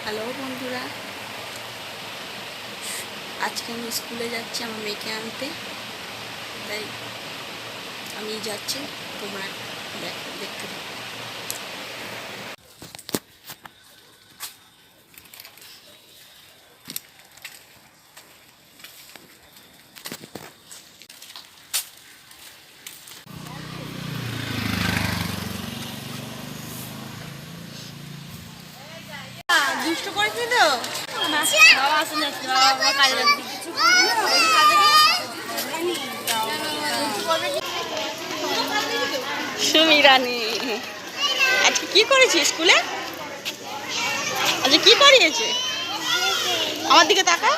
Hello বন্ধুরা, আজকে আমি স্কুলে যাচ্ছি আমার মেয়েকে আনতে, তাই আমি যাচ্ছি, তোমরা দেখতে থাকো। দুষ্ট করেছি তো বাবা আসলে কাজে যাচ্ছি সুমি রানী। আজকে কি করেছি স্কুলে? আজকে কি করিয়েছে? আমার দিকে তাকা।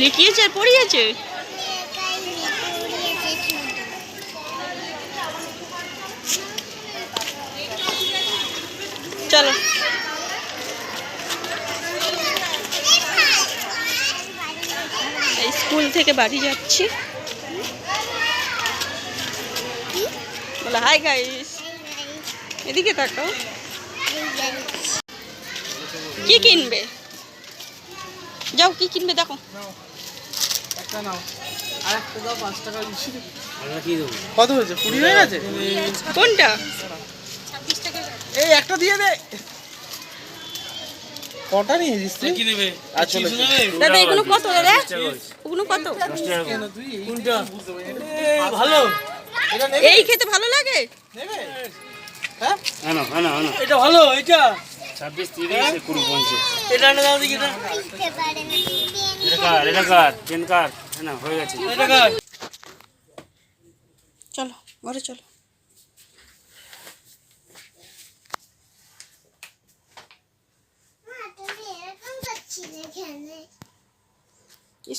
লিখিয়েছে আর পড়িয়েছে। চলো স্কুল থেকে বাড়ি যাচ্ছি। বলো হাই গাইস, এদিকে তাকাও। কি কিনবে? যাও, কি কিনবে দেখো। একটা নাও, আর একটা দাও 5 টাকা বেশি। আমরা কি দেবো? কত হয়েছে? 20 হয়ে গেছে। কোনটা? 26 টাকা। এই একটা দিয়ে দে। কটা নিয়ে এসেছিস তুই? কি নেবে? আচ্ছা দাদা এগুলো কত দাদা? এগুলো কত? কেন তুই কোনটা? ভালো। এটা নেবে? এই খেতে ভালো লাগে? নেবে? হ্যাঁ? আনো আনো আনো। এটা ভালো, এটা 26 30 20 50। এটা না দাও দেখি এটা। এটা কার পেন কার না হয়ে গেছে। এটা কার? চলো ঘরে চলো।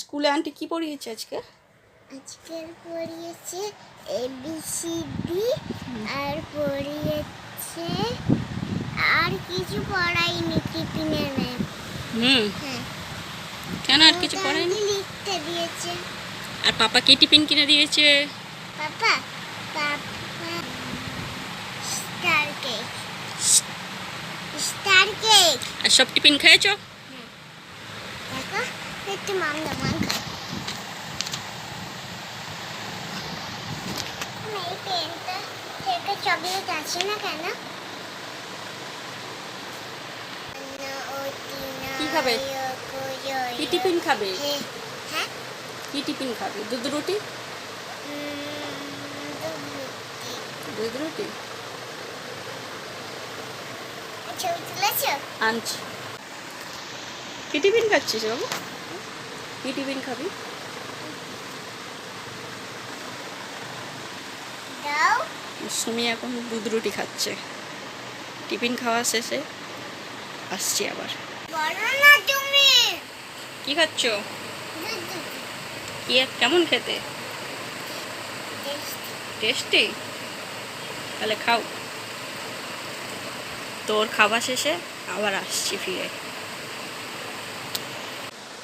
স্কুলে আন্টি কি পড়িয়েছে আজকে? আজকে পড়িয়েছে ABCD আর পড়িয়েছে আর কিছু পড়াইনি টিফিনে ম্যাম। হ্যাঁ, কেন আর কিছু পড়ায়নি? লিখতে দিয়েছে। আর পাপা কি টিফিন কিনে দিয়েছে? পাপা স্টার কেক। স্টার কেক আর সব টিফিন খেয়েছো? দেখো একটু মাংগা মাংগা। এই পেনটা থেকে চকলেট আছে না কেন? কি খাবে? কি টিফিন খাবে? হ্যাঁ, কি টিফিন খাবে? দুধ রুটি? দুধ রুটি ছবি তুলেছো? আনছি। কি টিফিন খাচ্ছিস বাবু? কি টিফিন খাবি? দাও। সুমি এখন দুধ রুটি খাচ্ছে। টিফিন খাওয়া শেষে আসছি আবার। বলো না তুমি। কি খাচ্ছ? দুধ দুধ। কি কেমন খেতে? টেস্টি? তাহলে খাও। তোর খাওয়া শেষে আবার আসছি ফিরে।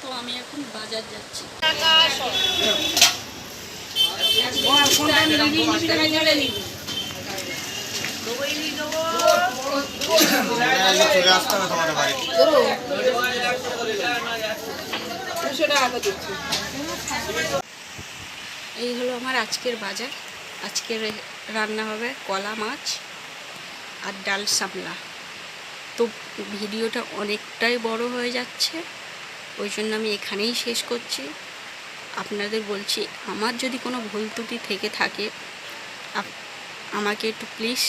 তো আমি এখন বাজার যাচ্ছি। এই হলো আমার আজকের বাজার। আজকের রান্না হবে কলা মাছ আর ডাল সামলা। তো ভিডিওটা অনেকটাই বড় হয়ে যাচ্ছে, ওই জন্য আমি এখানেই শেষ করছি। আপনাদের বলছি, আমার যদি কোনো ভুল ত্রুটি থেকে থাকে আমাকে একটু প্লিজ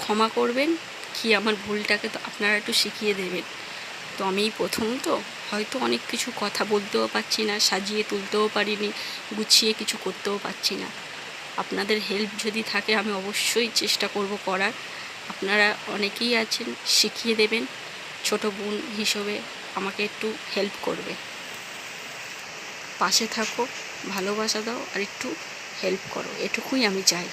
ক্ষমা করবেন, কি আমার ভুলটাকে তো আপনারা একটু শিখিয়ে দেবেন। তো আমি প্রথম তো হয়তো অনেক কিছু কথা বলতেও পারছি না, সাজিয়ে তুলতেও পারিনি, গুছিয়ে কিছু করতেও পারছি না। আপনাদের হেল্প যদি থাকে আমি অবশ্যই চেষ্টা করব করার। আপনারা অনেকেই আছেন, শিখিয়ে দেবেন। ছোট বোন হিসেবে আমাকে একটু হেল্প করবে, পাশে থাকো, ভালোবাসা দাও আর একটু হেল্প করো, এটুকুই আমি চাই।